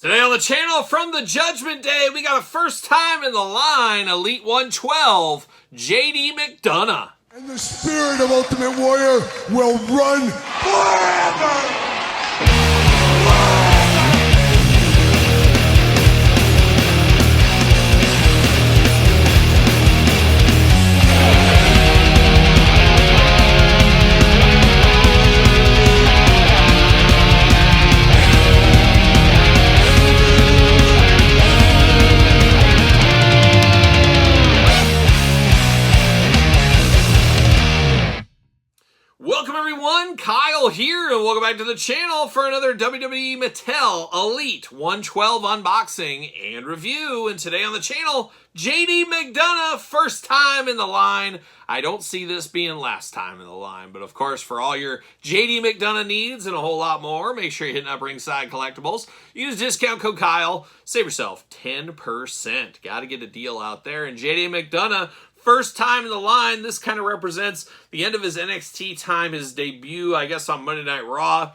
Today on the channel from the Judgment Day, we got a first time in the line, Elite 112, JD McDonagh. And the spirit of Ultimate Warrior will run forever! Welcome everyone, Kyle here, and welcome back to the channel for another WWE Mattel Elite 112 unboxing and review. And today on the channel, JD McDonagh, first time in the line. I don't see this being last time in the line, but of course, for all your JD McDonagh needs and a whole lot more, make sure you're hitting up Ringside Collectibles. Use discount code Kyle, save yourself 10%. Got to get a deal out there. And JD McDonagh, first time in the line. This kind of represents the end of his NXT time, his debut, I guess, on Monday Night Raw,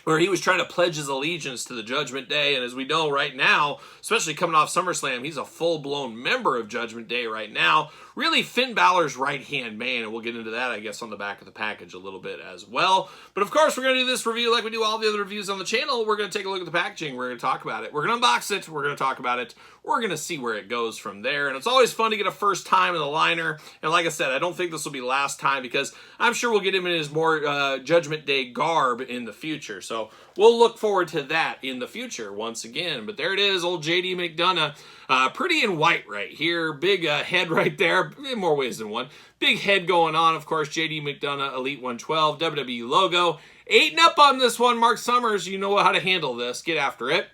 where he was trying to pledge his allegiance to the Judgment Day. And as we know right now, especially coming off SummerSlam, he's a full-blown member of Judgment Day right now. Really Finn Balor's right-hand man, and we'll get into that, I guess, on the back of the package a little bit as well. But of course, we're going to do this review like we do all the other reviews on the channel. We're going to take a look at the packaging. We're going to talk about it. We're going to unbox it. We're going to talk about it. We're going to see where it goes from there. And it's always fun to get a first time in the liner. And like I said, I don't think this will be last time because I'm sure we'll get him in his more Judgment Day garb in the future. So we'll look forward to that in the future once again. But there it is, old JD McDonagh. Pretty in white right here. Big head right there. In more ways than one. Big head going on, of course. JD McDonagh, Elite 112, WWE logo. 8-up on this one, Mark Summers. You know how to handle this. Get after it.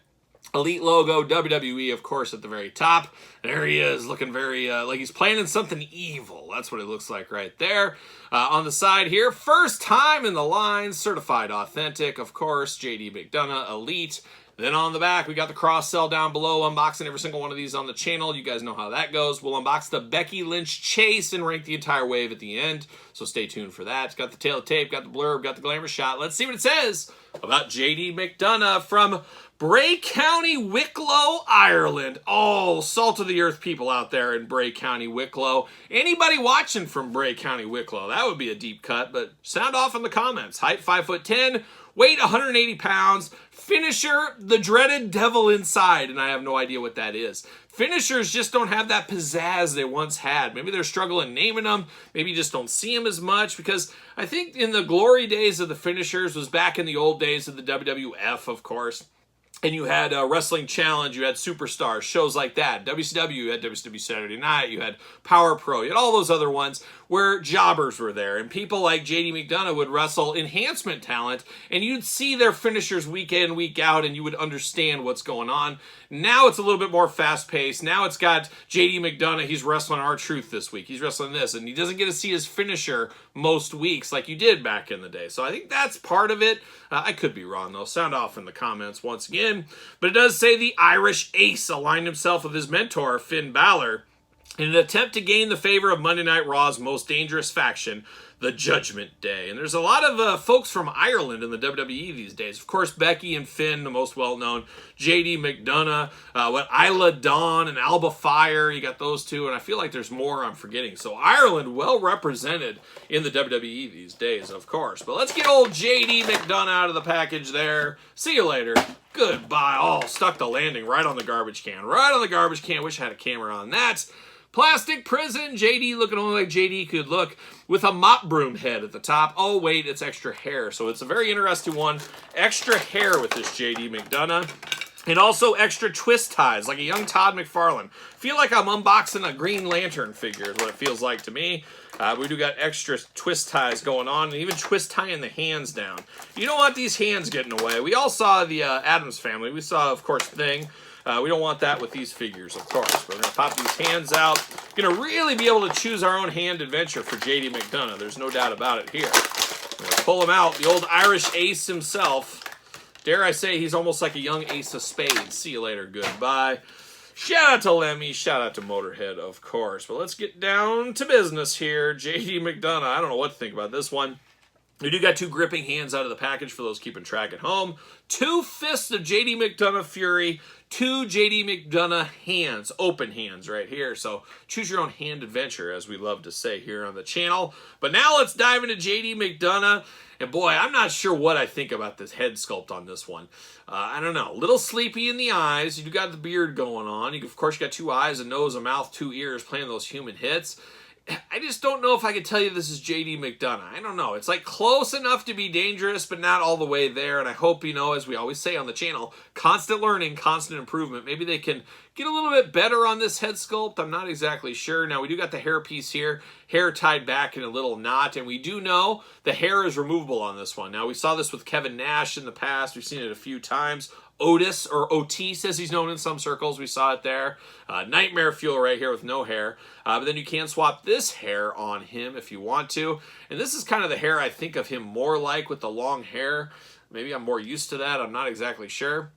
Elite logo, WWE, of course, at the very top. There he is, looking very, like he's planning something evil. That's what it looks like right there. On the side here, first time in the line, certified authentic, of course, JD McDonagh, Elite. Then on the back, we got the cross-sell down below, unboxing every single one of these on the channel. You guys know how that goes. We'll unbox the Becky Lynch chase and rank the entire wave at the end, so stay tuned for that. It's got the tail of tape, got the blurb, got the glamour shot. Let's see what it says about JD McDonagh from Bray County, Wicklow, Ireland. Oh, salt of the earth people out there in Bray County, Wicklow. Anybody watching from Bray County, Wicklow? That would be a deep cut, but sound off in the comments. Height 5'10", weight 180 pounds. Finisher, the dreaded devil inside, and I have no idea what that is. Finishers just don't have that pizzazz they once had. Maybe they're struggling naming them. Maybe you just don't see them as much, because I think in the glory days of the finishers was back in the old days of the WWF, of course. And you had Wrestling Challenge, you had Superstars, shows like that. WCW, you had WCW Saturday Night, you had Power Pro, you had all those other ones where jobbers were there. And people like JD McDonagh would wrestle enhancement talent, and you'd see their finishers week in, week out, and you would understand what's going on. Now it's a little bit more fast-paced. Now it's got JD McDonagh, he's wrestling R-Truth this week. He's wrestling this, and he doesn't get to see his finisher most weeks like you did back in the day. So I think that's part of it. I could be wrong, though. Sound off in the comments once again. But it does say the Irish Ace aligned himself with his mentor, Finn Balor, in an attempt to gain the favor of Monday Night Raw's most dangerous faction, the Judgment Day. And there's a lot of folks from Ireland in the WWE these days. Of course, Becky and Finn, the most well-known. JD McDonagh, Isla Dawn and Alba Fire. You got those two, and I feel like there's more I'm forgetting. So Ireland well represented in the WWE these days, of course. But let's get old JD McDonagh out of the package there. See you later. Goodbye. Oh, stuck the landing right on the garbage can. Right on the garbage can. Wish I had a camera on that. Plastic prison, JD looking only like JD could look, with a mop broom head at the top. Oh, wait, it's extra hair. So it's a very interesting one. Extra hair with this JD McDonagh. And also extra twist ties, like a young Todd McFarlane. Feel like I'm unboxing a Green Lantern figure is what it feels like to me. We do got extra twist ties going on, and even twist tying the hands down. You don't want these hands getting away. We all saw the Addams Family. We saw, of course, Thing. We don't want that with these figures, of course. We're going to pop these hands out. Going to really be able to choose our own hand adventure for JD McDonagh. There's no doubt about it here. We're going to pull him out. The old Irish Ace himself. Dare I say he's almost like a young Ace of Spades. See you later. Goodbye. Shout out to Lemmy. Shout out to Motorhead, of course. But let's get down to business here. JD McDonagh. I don't know what to think about this one. We do got 2 gripping hands out of the package for those keeping track at home. 2 fists of JD McDonagh Fury. 2 JD McDonagh hands, open hands right here. So choose your own hand adventure, as we love to say here on the channel. But now let's dive into JD McDonagh. And boy, I'm not sure what I think about this head sculpt on this one. I don't know. A little sleepy in the eyes. You got the beard going on. You, of course, got 2 eyes, a nose, a mouth, 2 ears playing those human hits. I just don't know if I could tell you this is JD McDonagh. I don't know. It's like close enough to be dangerous, but not all the way there. And I hope, you know, as we always say on the channel, constant learning, constant improvement. Maybe they can get a little bit better on this head sculpt. I'm not exactly sure. Now, we do got the hair piece here, hair tied back in a little knot. And we do know the hair is removable on this one. Now, we saw this with Kevin Nash in the past. We've seen it a few times. Otis, or Otis as he's known in some circles, we saw it there. Nightmare Fuel right here with no hair. But then you can swap this hair on him if you want to. And this is kind of the hair I think of him more like with the long hair. Maybe I'm more used to that. I'm not exactly sure.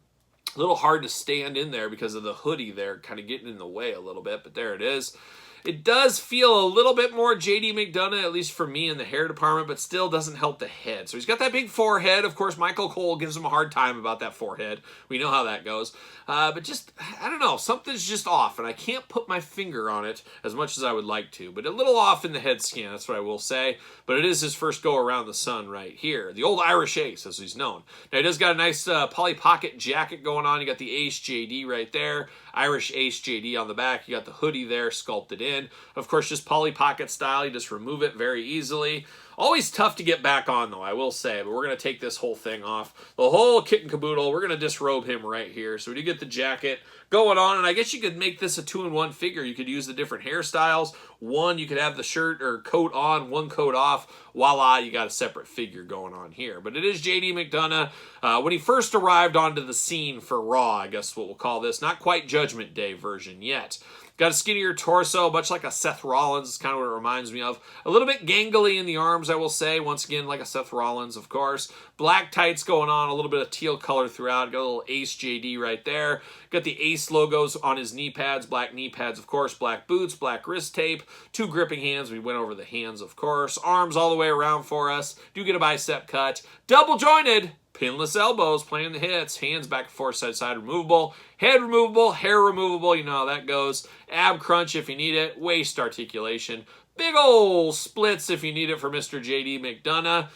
A little hard to stand in there because of the hoodie there kind of getting in the way a little bit. But there it is. It does feel a little bit more JD McDonagh, at least for me in the hair department, but still doesn't help the head. So he's got that big forehead. Of course, Michael Cole gives him a hard time about that forehead. We know how that goes. But just, I don't know, something's just off, and I can't put my finger on it as much as I would like to. But a little off in the head scan, that's what I will say. But it is his first go around the sun right here. The old Irish Ace, as he's known. Now, he does got a nice Polly Pocket jacket going on. You got the Ace JD right there. Irish Ace JD on the back. You got the hoodie there sculpted in. Of course, just Polly Pocket style. You just remove it very easily. Always tough to get back on, though, I will say. But we're going to take this whole thing off. The whole kit and caboodle. We're going to disrobe him right here. So we do get the jacket going on. And I guess you could make this a 2-in-1 figure. You could use the different hairstyles. One, you could have the shirt or coat on, one coat off. Voila, you got a separate figure going on here. But it is JD McDonagh. When he first arrived onto the scene for Raw, I guess what we'll call this. Not quite Judgment Day version yet. Got a skinnier torso, much like a Seth Rollins. Is kind of what it reminds me of. A little bit gangly in the arms, I will say. Once again, like a Seth Rollins, of course. Black tights going on. A little bit of teal color throughout. Got a little Ace JD right there. Got the Ace logos on his knee pads. Black knee pads, of course. Black boots. Black wrist tape. 2 gripping hands. We went over the hands, of course. Arms all the way around for us. Do get a bicep cut. Double jointed. Pinless elbows, playing the hits, hands back and forth, side to side, removable, head removable, hair removable, you know how that goes, ab crunch if you need it, waist articulation, big ol' splits if you need it for Mr. JD McDonagh.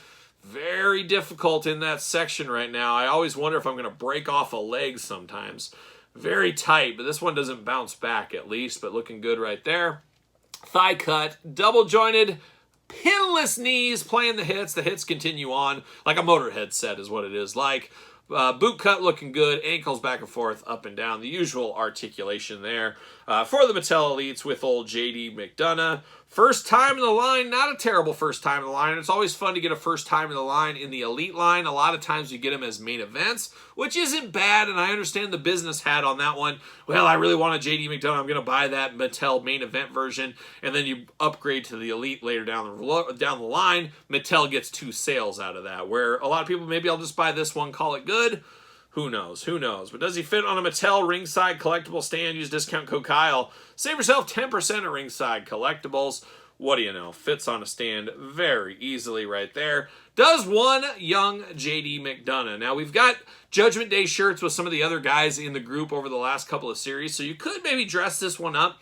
Very difficult in that section right now. I always wonder if I'm going to break off a leg sometimes. Very tight, but this one doesn't bounce back at least, but looking good right there. Thigh cut, double jointed, pinless knees, playing the hits. The hits continue on like a Motorhead set is what it is like. Boot cut looking good. Ankles back and forth, up and down. The usual articulation there for the Mattel Elites with old JD McDonagh. First time in the line, not a terrible first time in the line. It's always fun to get a first time in the line in the Elite line. A lot of times you get them as main events, which isn't bad, and I understand the business hat on that one. Well, I really want a JD McDonagh. I'm going to buy that Mattel main event version, and then you upgrade to the Elite later down the line. Mattel gets 2 sales out of that, where a lot of people, maybe I'll just buy this one, call it good. Who knows? Who knows? But does he fit on a Mattel ringside collectible stand? Use discount code Kyle. Save yourself 10% at ringside collectibles. What do you know? Fits on a stand very easily right there. Does one young JD McDonagh. Now, we've got Judgment Day shirts with some of the other guys in the group over the last couple of series, so you could maybe dress this one up.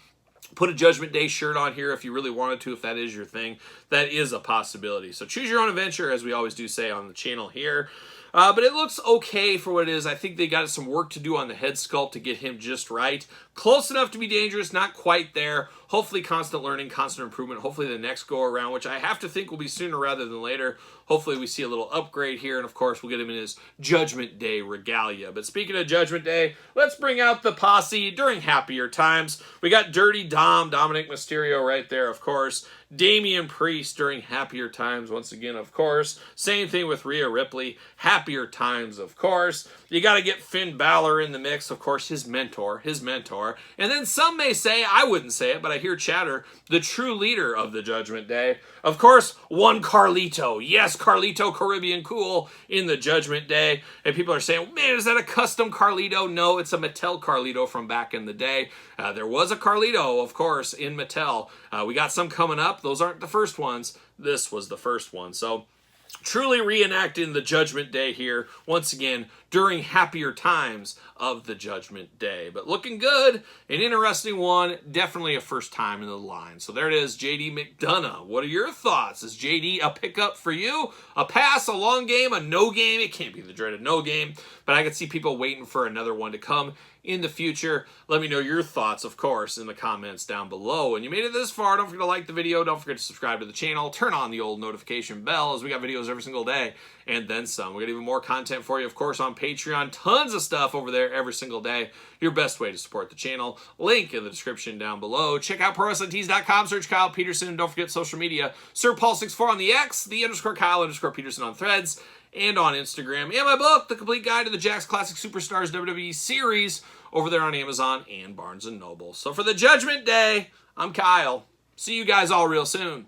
Put a Judgment Day shirt on here if you really wanted to, if that is your thing. That is a possibility. So choose your own adventure, as we always do say on the channel here. But it looks okay for what it is. I think they got some work to do on the head sculpt to get him just right. Close enough to be dangerous, not quite there. Hopefully constant learning, constant improvement. Hopefully the next go around, which I have to think will be sooner rather than later. Hopefully we see a little upgrade here, and of course we'll get him in his Judgment Day regalia. But speaking of Judgment Day, let's bring out the posse during happier times. We got Dirty Dom, Dominic Mysterio right there, of course. Damian Priest during happier times, once again, of course. Same thing with Rhea Ripley. Happier times, of course. You got to get Finn Balor in the mix, of course, his mentor. And then some may say, I wouldn't say it, but I hear chatter, the true leader of the Judgment Day. Of course, one Carlito. Yes, Carlito Caribbean Cool in the Judgment Day. And people are saying, man, is that a custom Carlito? No, it's a Mattel Carlito from back in the day. There was a Carlito, of course, in Mattel. We got some coming up. Those aren't the first ones. This was the first one. So Truly reenacting the Judgment Day here, once again, during happier times of the Judgment Day. But looking good, an interesting one, definitely a first time in the line. So there it is, JD McDonagh. What are your thoughts? Is JD a pickup for you? A pass, a long game, a no game? It can't be the dreaded no game, but I could see people waiting for another one to come in the future. Let me know your thoughts, of course, in the comments down below. And you made it this far, don't forget to like the video, don't forget to subscribe to the channel, turn on the old notification bell, as we got videos every single day, and then some. We got even more content for you, of course, on Patreon. Tons of stuff over there every single day. Your best way to support the channel. Link in the description down below. Check out ProWrestlingTees.com, search Kyle Peterson, and don't forget social media. SirPaul64 on the X, the _Kyle_Peterson on Threads, and on Instagram. And my book, The Complete Guide to the Jakks Classic Superstars WWE Series, over there on Amazon and Barnes & Noble. So for the Judgment Day, I'm Kyle. See you guys all real soon.